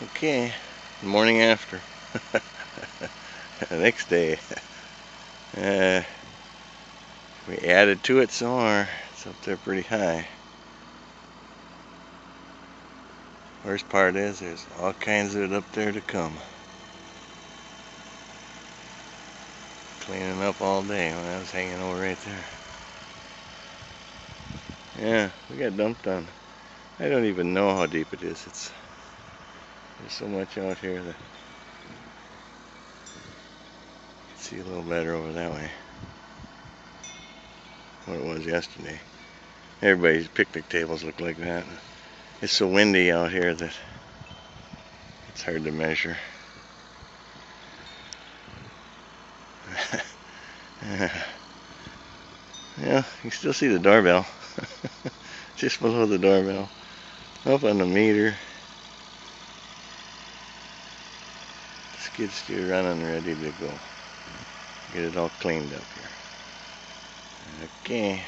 Okay, the morning after. The next day. We added to it some more. It's up there pretty high. Worst part is there's all kinds of it up there to come. Cleaning up all day when I was hanging over right there. Yeah, we got dumped on. I don't even know how deep it is. There's so much out here that you can see a little better over that way. What it was yesterday. Everybody's picnic tables look like that. It's so windy out here that it's hard to measure. Yeah, you can still see the doorbell. Just below the doorbell. Up on the meter. Skid steer running ready to go. Get it all cleaned up here. Okay.